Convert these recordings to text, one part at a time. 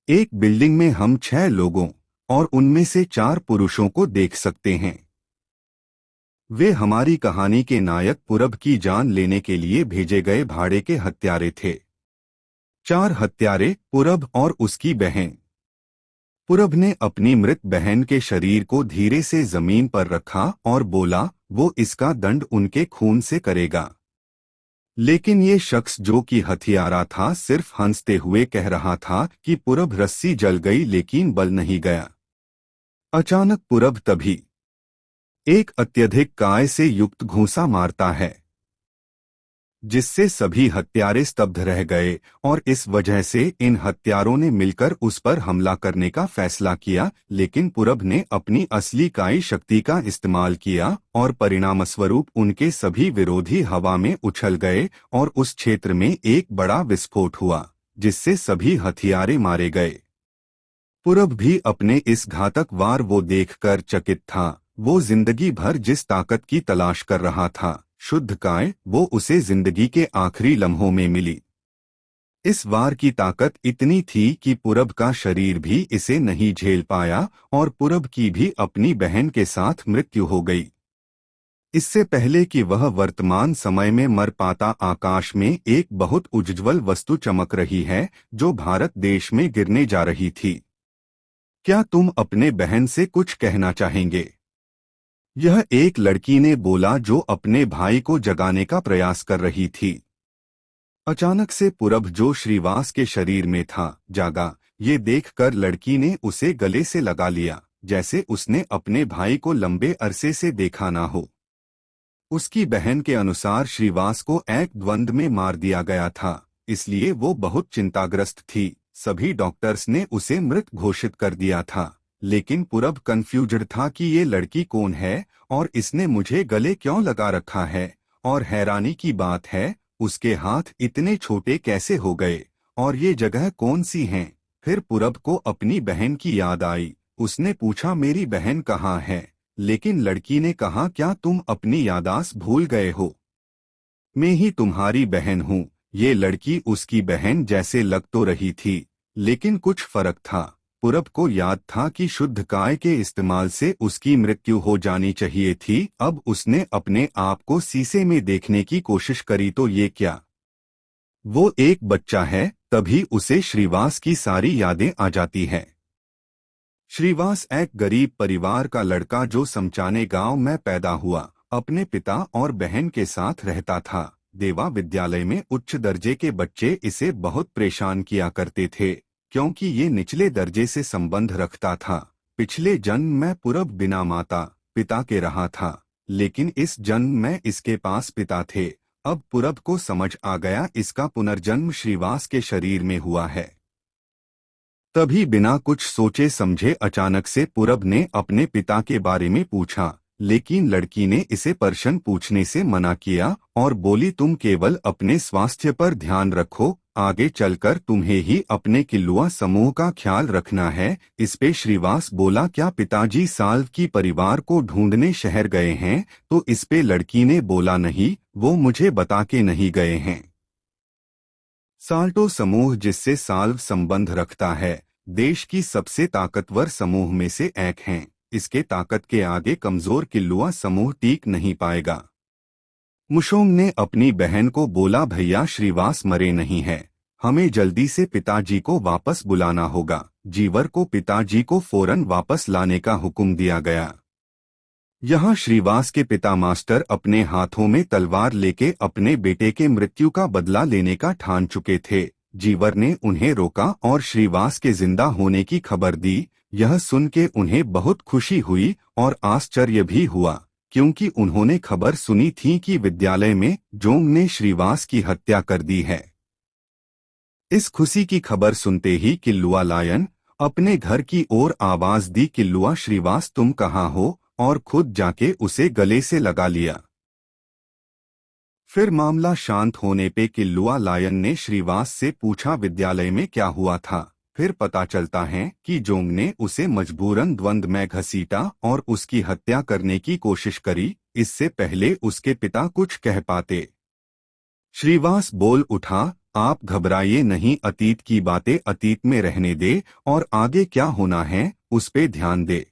एक बिल्डिंग में हम 6 लोगों और उनमें से 4 पुरुषों को देख सकते हैं। वे हमारी कहानी के नायक पूरब की जान लेने के लिए भेजे गए भाड़े के हत्यारे थे। 4 हत्यारे, पूरब और उसकी बहन। पूरब ने अपनी मृत बहन के शरीर को धीरे से जमीन पर रखा और बोला, वो इसका दंड उनके खून से करेगा। लेकिन ये शख्स जो कि हथियारा था सिर्फ हंसते हुए कह रहा था कि पूरब रस्सी जल गई लेकिन बल नहीं गया। अचानक पूरब तभी एक अत्यधिक काय से युक्त घूंसा मारता है, जिससे सभी हत्यारे स्तब्ध रह गए और इस वजह से इन हत्यारों ने मिलकर उस पर हमला करने का फैसला किया। लेकिन पूरब ने अपनी असली कायी शक्ति का इस्तेमाल किया और परिणामस्वरूप उनके सभी विरोधी हवा में उछल गए और उस क्षेत्र में एक बड़ा विस्फोट हुआ, जिससे सभी हथियारे मारे गए। पूरब भी अपने इस घातक वार वो देखकर चकित था। वो जिंदगी भर जिस ताकत की तलाश कर रहा था, शुद्ध काय, वो उसे जिंदगी के आखिरी लम्हों में मिली। इस वार की ताकत इतनी थी कि पूरब का शरीर भी इसे नहीं झेल पाया और पूरब की भी अपनी बहन के साथ मृत्यु हो गई। इससे पहले कि वह वर्तमान समय में मर पाता, आकाश में एक बहुत उज्ज्वल वस्तु चमक रही है जो भारत देश में गिरने जा रही थी। क्या तुम अपने बहन से कुछ कहना चाहेंगे? यह एक लड़की ने बोला जो अपने भाई को जगाने का प्रयास कर रही थी। अचानक से पूरब जो श्रीवास के शरीर में था, जागा। ये देखकर लड़की ने उसे गले से लगा लिया, जैसे उसने अपने भाई को लंबे अरसे से देखा ना हो। उसकी बहन के अनुसार श्रीवास को एक द्वंद्व में मार दिया गया था, इसलिए वो बहुत चिंताग्रस्त थी। सभी डॉक्टर्स ने उसे मृत घोषित कर दिया था, लेकिन पूरब कंफ्यूज्ड था कि ये लड़की कौन है और इसने मुझे गले क्यों लगा रखा है। और हैरानी की बात है, उसके हाथ इतने छोटे कैसे हो गए और ये जगह कौन सी हैं? फिर पूरब को अपनी बहन की याद आई। उसने पूछा, मेरी बहन कहाँ है? लेकिन लड़की ने कहा, क्या तुम अपनी यादाश्त भूल गए हो? मैं ही तुम्हारी बहन हूँ। ये लड़की उसकी बहन जैसे लग तो रही थी, लेकिन कुछ फर्क था। पूरब को याद था कि शुद्ध काय के इस्तेमाल से उसकी मृत्यु हो जानी चाहिए थी। अब उसने अपने आप को शीशे में देखने की कोशिश करी तो ये क्या, वो एक बच्चा है। तभी उसे श्रीवास की सारी यादें आ जाती है। श्रीवास एक गरीब परिवार का लड़का जो समचाने गांव में पैदा हुआ, अपने पिता और बहन के साथ रहता था। देवा विद्यालय में उच्च दर्जे के बच्चे इसे बहुत परेशान किया करते थे, क्योंकि ये निचले दर्जे से संबंध रखता था। पिछले जन्म में पूरब बिना माता पिता के रहा था, लेकिन इस जन्म में इसके पास पिता थे। अब पूरब को समझ आ गया, इसका पुनर्जन्म श्रीवास के शरीर में हुआ है। तभी बिना कुछ सोचे समझे अचानक से पूरब ने अपने पिता के बारे में पूछा, लेकिन लड़की ने इसे प्रश्न पूछने से मना किया और बोली, तुम केवल अपने स्वास्थ्य पर ध्यान रखो, आगे चलकर तुम्हें ही अपने किल्लुआ समूह का ख्याल रखना है। इस पे श्रीवास बोला, क्या पिताजी साल्व की परिवार को ढूंढने शहर गए हैं? तो इस पे लड़की ने बोला, नहीं, वो मुझे बता के नहीं गए हैं। साल्टो समूह, जिससे साल्व संबंध रखता है, देश की सबसे ताकतवर समूह में से एक हैं। इसके ताकत के आगे कमजोर किल्लुआ समूह टीक नहीं पाएगा। मुशोंग ने अपनी बहन को बोला, भैया श्रीवास मरे नहीं है, हमें जल्दी से पिताजी को वापस बुलाना होगा। जीवर को पिताजी को फौरन वापस लाने का हुक्म दिया गया। यहाँ श्रीवास के पिता मास्टर अपने हाथों में तलवार लेके अपने बेटे के मृत्यु का बदला लेने का ठान चुके थे। जीवर ने उन्हें रोका और श्रीवास के जिंदा होने की खबर दी। यह सुन के उन्हें बहुत खुशी हुई और आश्चर्य भी हुआ, क्योंकि उन्होंने खबर सुनी थी कि विद्यालय में जोंग ने श्रीवास की हत्या कर दी है। इस खुशी की खबर सुनते ही किल्लुआ लायन अपने घर की ओर आवाज दी, किल्लुआ श्रीवास तुम कहाँ हो? और खुद जाके उसे गले से लगा लिया। फिर मामला शांत होने पे किल्लुआ लायन ने श्रीवास से पूछा, विद्यालय में क्या हुआ था? फिर पता चलता है कि जोंग ने उसे मजबूरन द्वंद्व में घसीटा और उसकी हत्या करने की कोशिश करी, इससे पहले उसके पिता कुछ कह पाते। श्रीवास बोल उठा, आप घबराइए नहीं, अतीत की बातें अतीत में रहने दे और आगे क्या होना है उस पे ध्यान दे।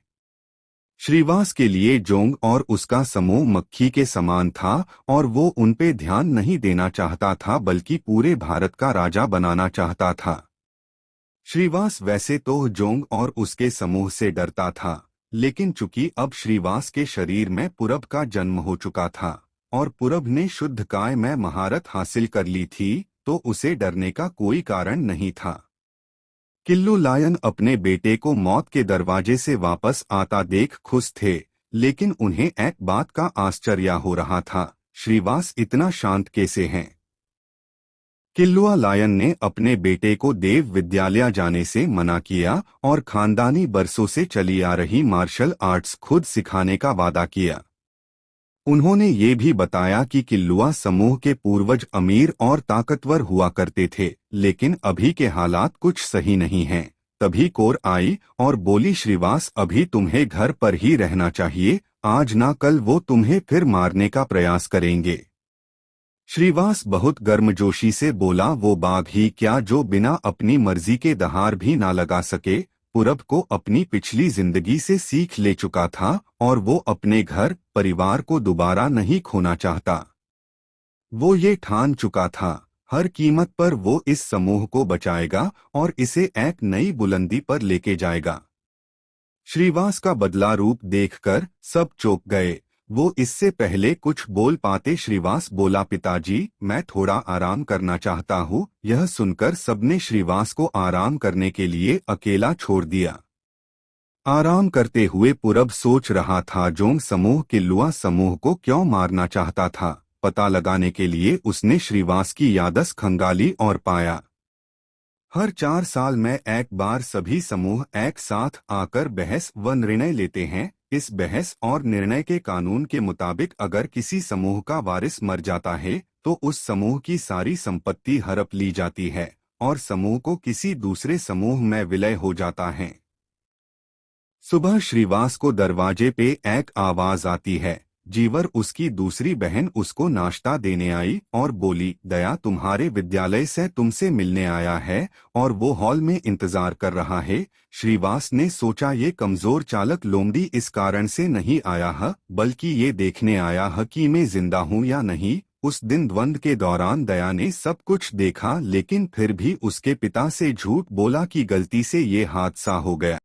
श्रीवास के लिए जोंग और उसका समूह मक्खी के समान था और वो उन पे ध्यान नहीं देना चाहता था बल्कि पूरे भारत का राजा बनाना चाहता था। श्रीवास वैसे तो जोंग और उसके समूह से डरता था, लेकिन चूंकि अब श्रीवास के शरीर में पूरब का जन्म हो चुका था और पूरब ने शुद्ध काय में महारत हासिल कर ली थी, तो उसे डरने का कोई कारण नहीं था। किल्लू लायन अपने बेटे को मौत के दरवाजे से वापस आता देख खुश थे, लेकिन उन्हें एक बात का आश्चर्य हो रहा था, श्रीवास इतना शांत कैसे हैं। किल्लुआ लायन ने अपने बेटे को देव विद्यालय जाने से मना किया और खानदानी बरसों से चली आ रही मार्शल आर्ट्स खुद सिखाने का वादा किया। उन्होंने ये भी बताया कि किल्लुआ समूह के पूर्वज अमीर और ताकतवर हुआ करते थे, लेकिन अभी के हालात कुछ सही नहीं हैं। तभी कोर आई और बोली, श्रीवास अभी तुम्हें घर पर ही रहना चाहिए, आज ना कल वो तुम्हें फिर मारने का प्रयास करेंगे। श्रीवास बहुत गर्मजोशी से बोला, वो बाघ ही क्या जो बिना अपनी मर्जी के दहाड़ भी ना लगा सके। पूरब को अपनी पिछली जिंदगी से सीख ले चुका था और वो अपने घर परिवार को दोबारा नहीं खोना चाहता। वो ये ठान चुका था, हर कीमत पर वो इस समूह को बचाएगा और इसे एक नई बुलंदी पर लेके जाएगा। श्रीवास का बदला रूप देखकर सब चौंक गए। वो इससे पहले कुछ बोल पाते श्रीवास बोला, पिताजी मैं थोड़ा आराम करना चाहता हूँ। यह सुनकर सबने श्रीवास को आराम करने के लिए अकेला छोड़ दिया। आराम करते हुए पूरब सोच रहा था जोंग समूह किल्लुआ समूह को क्यों मारना चाहता था। पता लगाने के लिए उसने श्रीवास की यादस खंगाली और पाया हर 4 साल में एक बार सभी समूह एक साथ आकर बहस व निर्णय लेते हैं। इस बहस और निर्णय के कानून के मुताबिक अगर किसी समूह का वारिस मर जाता है तो उस समूह की सारी संपत्ति हड़प ली जाती है और समूह को किसी दूसरे समूह में विलय हो जाता है। सुबह श्रीवास को दरवाजे पे एक आवाज आती है। जीवर उसकी दूसरी बहन उसको नाश्ता देने आई और बोली, दया तुम्हारे विद्यालय से तुमसे मिलने आया है और वो हॉल में इंतजार कर रहा है। श्रीवास ने सोचा ये कमजोर चालक लोमड़ी इस कारण से नहीं आया है बल्कि ये देखने आया है कि मैं जिंदा हूँ या नहीं। उस दिन द्वंद्व के दौरान दया ने सब कुछ देखा, लेकिन फिर भी उसके पिता से झूठ बोला कि गलती से ये हादसा हो गया।